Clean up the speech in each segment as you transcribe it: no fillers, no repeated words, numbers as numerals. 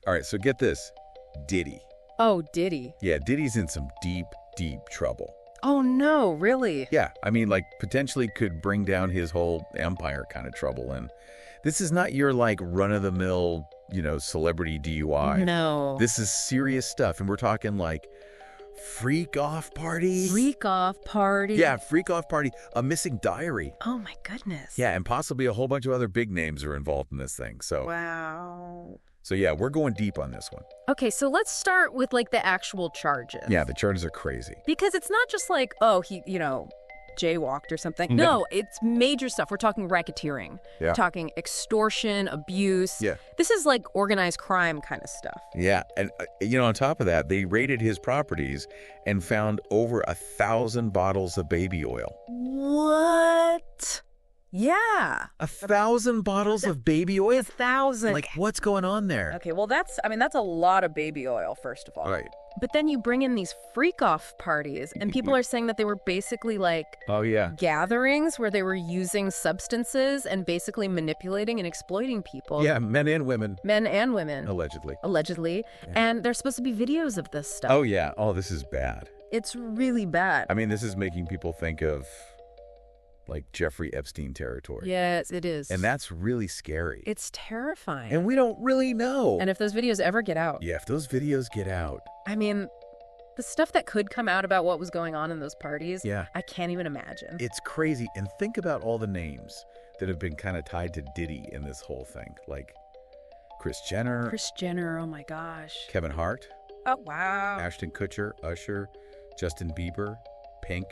All right, so get this. Diddy. Oh, Diddy. Yeah, Diddy's in some deep, deep trouble. Oh, no, really? Yeah, I mean, like, potentially could bring down his whole empire kind of trouble. And this is not your, like, run-of-the-mill, celebrity DUI. No. This is serious stuff, and we're talking, like, freak-off party? Freak-off party? Yeah, freak-off party. A missing diary. Oh, my goodness. Yeah, and possibly a whole bunch of other big names are involved in this thing, so... Wow. So, yeah, we're going deep on this one. Okay, so let's start with, like, the actual charges. Yeah, the charges are crazy. Because it's not just like, oh, he, jaywalked or something. No, it's major stuff. We're talking racketeering. Yeah. We're talking extortion, abuse. Yeah. This is like organized crime kind of stuff. Yeah, and, on top of that, they raided his properties and found over 1,000 bottles of baby oil. What? Yeah. 1,000 bottles of baby oil? 1,000. Like, what's going on there? Okay, well, that's a lot of baby oil, first of all. Right. But then you bring in these freak-off parties, and people are saying that they were basically like Oh, yeah. gatherings where they were using substances and basically manipulating and exploiting people. Yeah, men and women. Men and women. Allegedly. Allegedly. Yeah. And there's supposed to be videos of this stuff. Oh, yeah. Oh, this is bad. It's really bad. I mean, this is making people think of, like, Jeffrey Epstein territory. Yes, it is. And that's really scary. It's terrifying. And we don't really know. And if those videos ever get out. Yeah, if those videos get out. I mean, the stuff that could come out about what was going on in those parties, Yeah. I can't even imagine. It's crazy. And think about all the names that have been kind of tied to Diddy in this whole thing. Like Kris Jenner. Kris Jenner, oh my gosh. Kevin Hart. Oh, wow. Ashton Kutcher. Usher. Justin Bieber. Pink.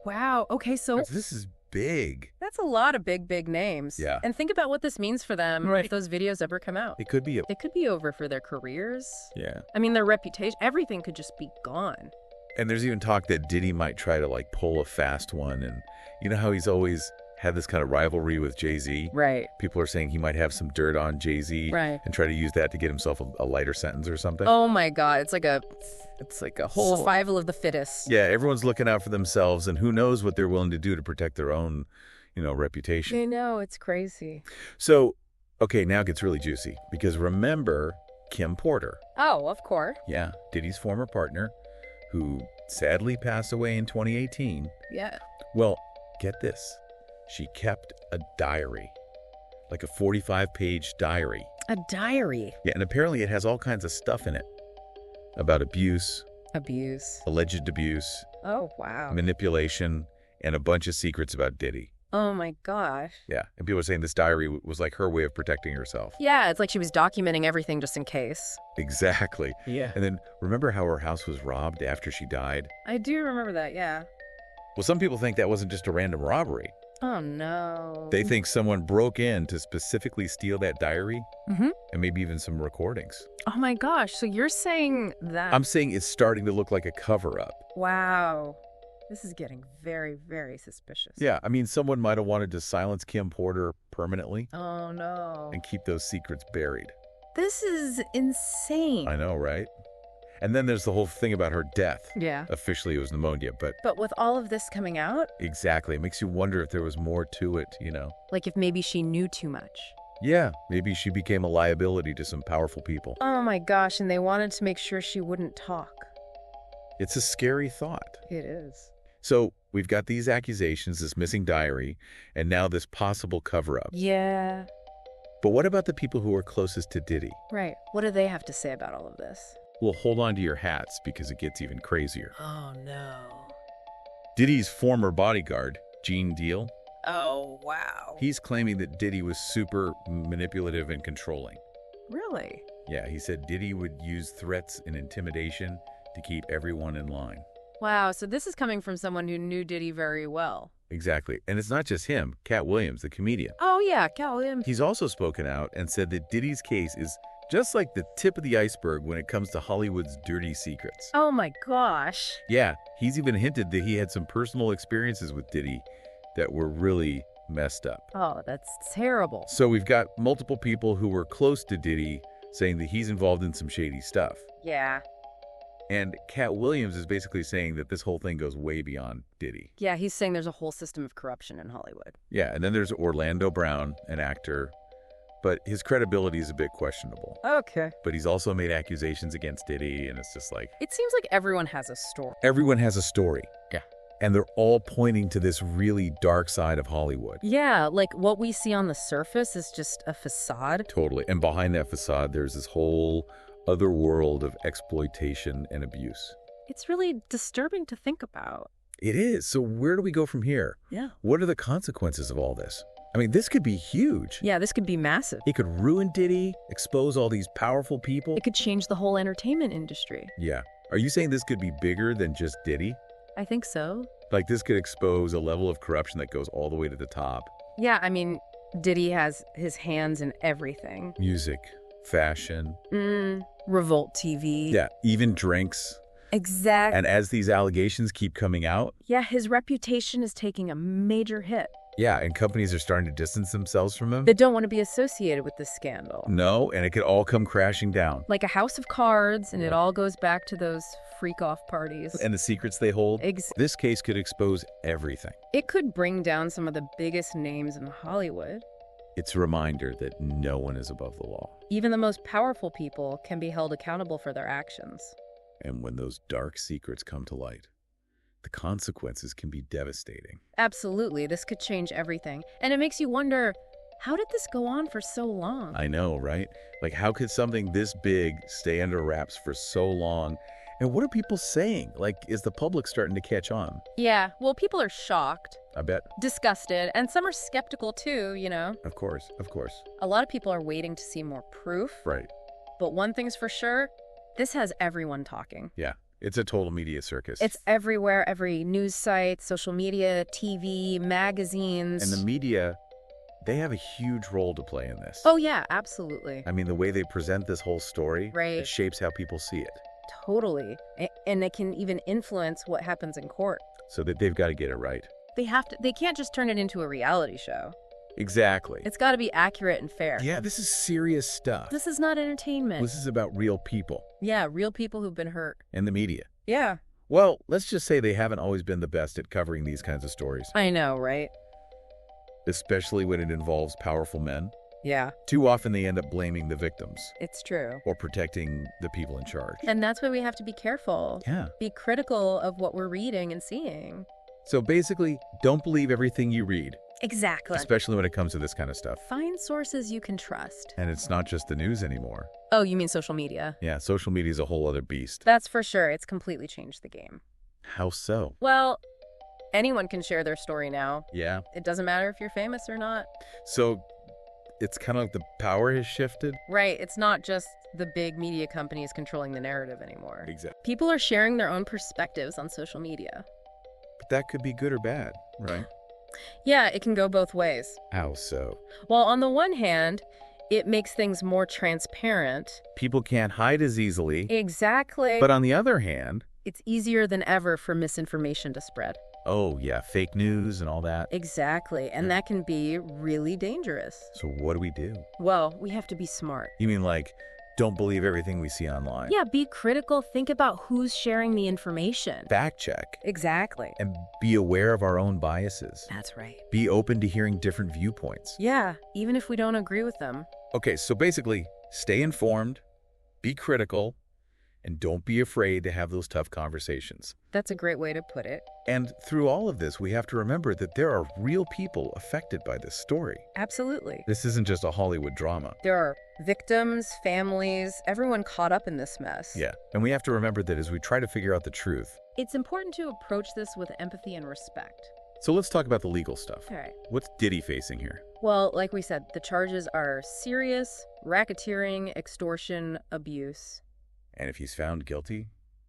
Wow. Okay, so This is big. that's a lot of big, big names. Yeah. And think about what this means for them Right. if those videos ever come out. It could be It could be over for their careers. Yeah. I mean, their reputation, everything could just be gone. And there's even talk that Diddy might try to, like, pull a fast one. And you know how he's always had this kind of rivalry with Jay-Z? Right. People are saying he might have some dirt on Jay-Z. Right. And try to use that to get himself a lighter sentence or something. Oh my God. It's like a whole... survival of the fittest. Yeah, everyone's looking out for themselves, and who knows what they're willing to do to protect their own, reputation. I know, it's crazy. So, okay, now it gets really juicy, because remember Kim Porter. Oh, of course. Yeah, Diddy's former partner, who sadly passed away in 2018. Yeah. Well, get this. She kept a diary, like a 45-page diary. A diary. Yeah, and apparently it has all kinds of stuff in it about abuse, Abuse. alleged abuse, Oh, wow. manipulation, and a bunch of secrets about Diddy. Oh my gosh. Yeah, and people are saying this diary was like her way of protecting herself. Yeah, it's like she was documenting everything just in case. Exactly. Yeah. And then remember how her house was robbed after she died? I do remember that, yeah. Well, some people think that wasn't just a random robbery. Oh, no. They think someone broke in to specifically steal that diary Mm-hmm. and maybe even some recordings. Oh my gosh, so you're saying that... I'm saying it's starting to look like a cover-up. Wow. This is getting very, very suspicious. Yeah, I mean, someone might have wanted to silence Kim Porter permanently Oh, no. and keep those secrets buried. This is insane. I know, right? And then there's the whole thing about her death. Yeah. Officially, it was pneumonia, but But with all of this coming out, exactly. It makes you wonder if there was more to it, like if maybe she knew too much. Yeah, maybe she became a liability to some powerful people. Oh my gosh, and they wanted to make sure she wouldn't talk. It's a scary thought. It is. So we've got these accusations, this missing diary, and now this possible cover-up. Yeah. But what about the people who are closest to Diddy? Right. What do they have to say about all of this? Well, hold on to your hats because it gets even crazier. Oh no. Diddy's former bodyguard, Gene Deal, Oh, wow. he's claiming that Diddy was super manipulative and controlling. Really? Yeah, he said Diddy would use threats and intimidation to keep everyone in line. Wow, so this is coming from someone who knew Diddy very well. Exactly. And it's not just him. Cat Williams, the comedian. Oh yeah, Cal Williams. He's also spoken out and said that Diddy's case is just like the tip of the iceberg when it comes to Hollywood's dirty secrets. Oh my gosh. Yeah, he's even hinted that he had some personal experiences with Diddy that were really messed up. Oh, that's terrible. So we've got multiple people who were close to Diddy saying that he's involved in some shady stuff. Yeah. And Cat Williams is basically saying that this whole thing goes way beyond Diddy. Yeah, he's saying there's a whole system of corruption in Hollywood. Yeah, and then there's Orlando Brown, an actor, but his credibility is a bit questionable. Okay. But he's also made accusations against Diddy, and it's just like... It seems like everyone has a story. Everyone has a story. Yeah. And they're all pointing to this really dark side of Hollywood. Yeah, like what we see on the surface is just a facade. Totally. And behind that facade, there's this whole other world of exploitation and abuse. It's really disturbing to think about. It is. So where do we go from here? Yeah. What are the consequences of all this? I mean, this could be huge. Yeah, this could be massive. It could ruin Diddy, expose all these powerful people. It could change the whole entertainment industry. Yeah. Are you saying this could be bigger than just Diddy? I think so. Like this could expose a level of corruption that goes all the way to the top. Yeah, I mean, Diddy has his hands in everything. Music, fashion. Revolt TV. Yeah, even drinks. Exactly. And as these allegations keep coming out... Yeah, his reputation is taking a major hit. Yeah, and companies are starting to distance themselves from him. They don't want to be associated with this scandal. No, and it could all come crashing down. Like a house of cards, and it all goes back to those freak-off parties. And the secrets they hold. This case could expose everything. It could bring down some of the biggest names in Hollywood. It's a reminder that no one is above the law. Even the most powerful people can be held accountable for their actions. And when those dark secrets come to light, the consequences can be devastating. Absolutely. This could change everything. And it makes you wonder, how did this go on for so long? I know, right? Like, how could something this big stay under wraps for so long? And what are people saying? Like, is the public starting to catch on? Yeah, well, people are shocked. I bet. Disgusted. And some are skeptical too, you know? Of course, of course. A lot of people are waiting to see more proof. Right. But one thing's for sure, this has everyone talking. Yeah. It's a total media circus. It's everywhere, every news site, social media, TV, magazines. And the media, they have a huge role to play in this. Oh, yeah, absolutely. I mean, the way they present this whole story, Right. It shapes how people see it. Totally. And it can even influence what happens in court. So that they've got to get it right. They can't just turn it into a reality show. Exactly. It's got to be accurate and fair. Yeah, this is serious stuff. This is not entertainment. This is about real people. Yeah, real people who've been hurt. And the media. Yeah. Well, let's just say they haven't always been the best at covering these kinds of stories. I know, right? Especially when it involves powerful men. Yeah. Too often they end up blaming the victims. It's true. Or protecting the people in charge. And that's why we have to be careful. Yeah. Be critical of what we're reading and seeing. So basically, don't believe everything you read. Exactly. Especially when it comes to this kind of stuff. Find sources you can trust. And it's not just the news anymore. Oh, you mean social media? Yeah, social media is a whole other beast. That's for sure. It's completely changed the game. How so? Well, anyone can share their story now. Yeah. It doesn't matter if you're famous or not. So it's kind of like the power has shifted? Right. It's not just the big media companies controlling the narrative anymore. Exactly. People are sharing their own perspectives on social media. But that could be good or bad, right? Yeah, it can go both ways. How so? Well, on the one hand, it makes things more transparent. People can't hide as easily. Exactly. But on the other hand... it's easier than ever for misinformation to spread. Oh, yeah, fake news and all that. Exactly, and that can be really dangerous. So what do we do? Well, we have to be smart. You mean like, don't believe everything we see online? Yeah, be critical. Think about who's sharing the information. Fact check. Exactly. And be aware of our own biases. That's right. Be open to hearing different viewpoints. Yeah, even if we don't agree with them. Okay, so basically, stay informed, be critical, and don't be afraid to have those tough conversations. That's a great way to put it. And through all of this, we have to remember that there are real people affected by this story. Absolutely. This isn't just a Hollywood drama. There are victims, families, everyone caught up in this mess. Yeah, and we have to remember that as we try to figure out the truth. It's important to approach this with empathy and respect. So let's talk about the legal stuff. All right. What's Diddy facing here? Well, like we said, the charges are serious, racketeering, extortion, abuse. And if he's found guilty?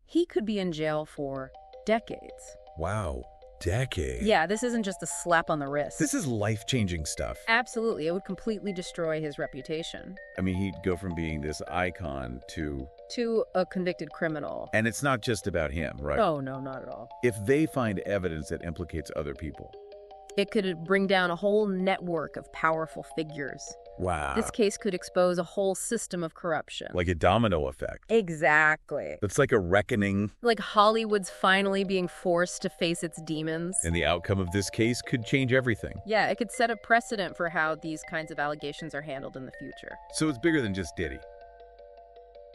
He could be in jail for decades. Wow, decades. Yeah, this isn't just a slap on the wrist. This is life-changing stuff. Absolutely. It would completely destroy his reputation. I mean, he'd go from being this icon to a convicted criminal. And it's not just about him, right? Oh, no, not at all. If they find evidence that implicates other people, It could bring down a whole network of powerful figures. Wow. This case could expose a whole system of corruption. Like a domino effect. Exactly. It's like a reckoning. Like Hollywood's finally being forced to face its demons. And the outcome of this case could change everything. Yeah, it could set a precedent for how these kinds of allegations are handled in the future. So it's bigger than just Diddy.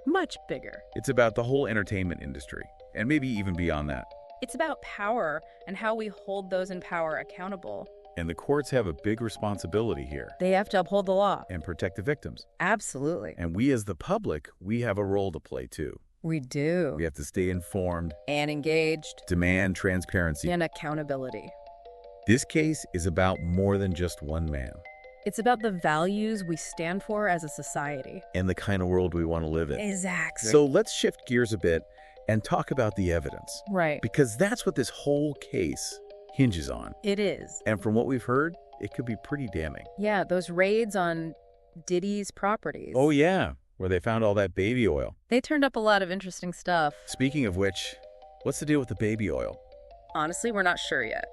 Much bigger. It's about the whole entertainment industry, and maybe even beyond that. It's about power and how we hold those in power accountable. And the courts have a big responsibility here. They have to uphold the law. And protect the victims. Absolutely. And we as the public, we have a role to play too. We do. We have to stay informed. And engaged. Demand transparency. And accountability. This case is about more than just one man. It's about the values we stand for as a society. And the kind of world we want to live in. Exactly. So let's shift gears a bit and talk about the evidence. Right. Because that's what this whole case hinges on. It is. And from what we've heard, it could be pretty damning. Yeah, those raids on Diddy's properties. Oh, yeah, where they found all that baby oil. They turned up a lot of interesting stuff. Speaking of which, what's the deal with the baby oil? Honestly, we're not sure yet.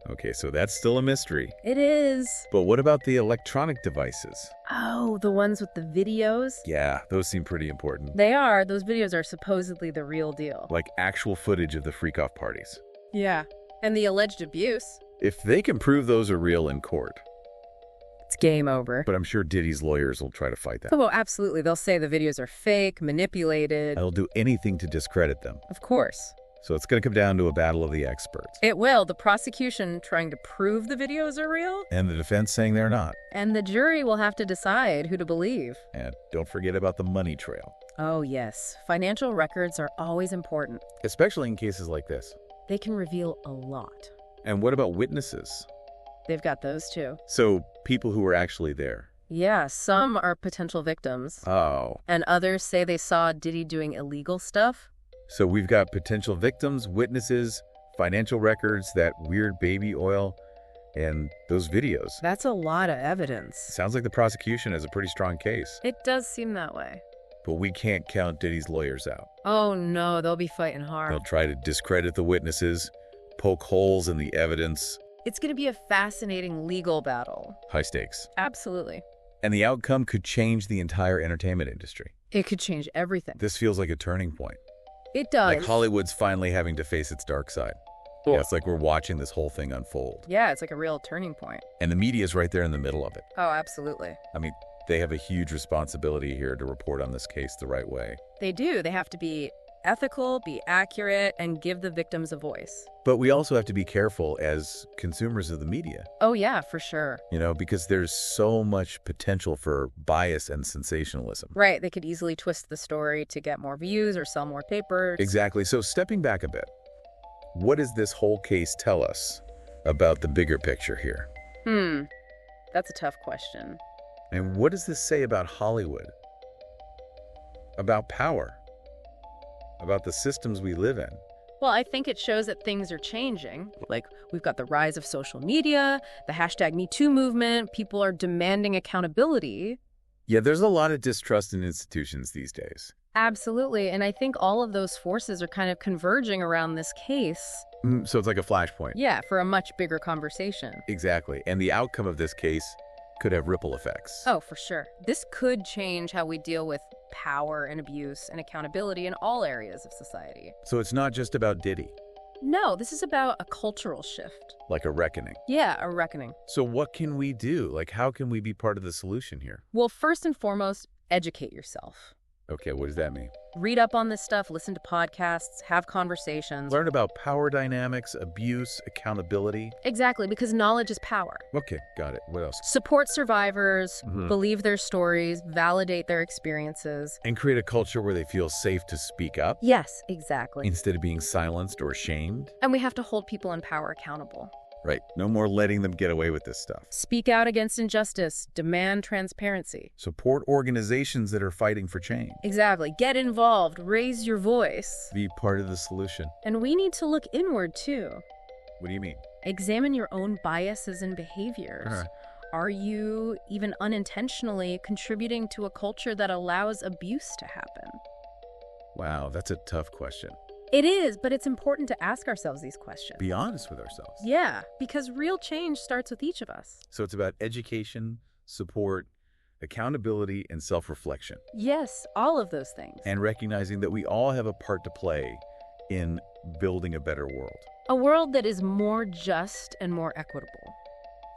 Okay, so that's still a mystery. It is. But what about the electronic devices? Oh, the ones with the videos? Yeah, those seem pretty important. They are. Those videos are supposedly the real deal. Like actual footage of the freak-off parties. Yeah. And the alleged abuse. If they can prove those are real in court. It's game over. But I'm sure Diddy's lawyers will try to fight that. Oh, absolutely. They'll say the videos are fake, manipulated. They'll do anything to discredit them. Of course. So it's going to come down to a battle of the experts. It will. The prosecution trying to prove the videos are real. And the defense saying they're not. And the jury will have to decide who to believe. And don't forget about the money trail. Oh, yes. Financial records are always important. Especially in cases like this. They can reveal a lot. And what about witnesses? They've got those too. So people who were actually there. Yeah, some are potential victims. Oh. And others say they saw Diddy doing illegal stuff. So we've got potential victims, witnesses, financial records, that weird baby oil, and those videos. That's a lot of evidence. Sounds like the prosecution has a pretty strong case. It does seem that way. But we can't count Diddy's lawyers out. Oh no, they'll be fighting hard. They'll try to discredit the witnesses, poke holes in the evidence. It's going to be a fascinating legal battle. High stakes. Absolutely. And the outcome could change the entire entertainment industry. It could change everything. This feels like a turning point. It does. Like Hollywood's finally having to face its dark side. Cool. Yeah, it's like we're watching this whole thing unfold. Yeah, it's like a real turning point. And the media's right there in the middle of it. Oh, absolutely. I mean, they have a huge responsibility here to report on this case the right way. They do. They have to be ethical, be accurate, and give the victims a voice. But we also have to be careful as consumers of the media. Oh, yeah, for sure. You know, because there's so much potential for bias and sensationalism. Right. They could easily twist the story to get more views or sell more papers. Exactly. So stepping back a bit, what does this whole case tell us about the bigger picture here? That's a tough question. And what does this say about Hollywood? About power? About the systems we live in? Well, I think it shows that things are changing. Like, we've got the rise of social media, the hashtag #MeToo movement. People are demanding accountability. Yeah, there's a lot of distrust in institutions these days. Absolutely. And I think all of those forces are kind of converging around this case. So it's like a flashpoint. Yeah, for a much bigger conversation. Exactly. And the outcome of this case could have ripple effects. Oh, for sure. This could change how we deal with power and abuse and accountability in all areas of society. So it's not just about Diddy. No, this is about a cultural shift. Like a reckoning. Yeah, a reckoning. So what can we do? Like, how can we be part of the solution here? Well, first and foremost, educate yourself. Okay, what does that mean? Read up on this stuff, listen to podcasts, have conversations. Learn about power dynamics, abuse, accountability. Exactly, because knowledge is power. Okay, got it. What else? Support survivors, believe their stories, validate their experiences. And create a culture where they feel safe to speak up. Yes, exactly. Instead of being silenced or shamed. And we have to hold people in power accountable. Right. No more letting them get away with this stuff. Speak out against injustice. Demand transparency. Support organizations that are fighting for change. Exactly. Get involved. Raise your voice. Be part of the solution. And we need to look inward, too. What do you mean? Examine your own biases and behaviors. Are you, even unintentionally, contributing to a culture that allows abuse to happen? Wow, that's a tough question. It is, but it's important to ask ourselves these questions. Be honest with ourselves. Yeah, because real change starts with each of us. So it's about education, support, accountability, and self-reflection. Yes, all of those things. And recognizing that we all have a part to play in building a better world. A world that is more just and more equitable.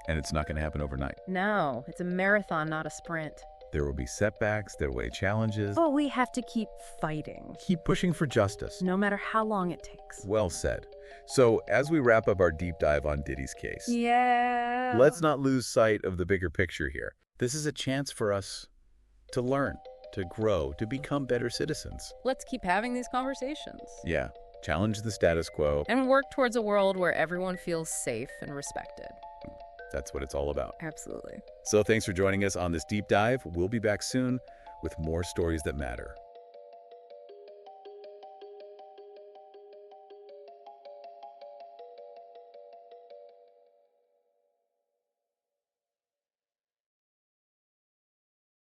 And it's not going to happen overnight. No, it's a marathon, not a sprint. There will be setbacks, there will be challenges. But we have to keep fighting. Keep pushing for justice. No matter how long it takes. Well said. So as we wrap up our deep dive on Diddy's case, Yeah. let's not lose sight of the bigger picture here. This is a chance for us to learn, to grow, to become better citizens. Let's keep having these conversations. Yeah, challenge the status quo. And work towards a world where everyone feels safe and respected. That's what it's all about. Absolutely. So thanks for joining us on this deep dive. We'll be back soon with more stories that matter.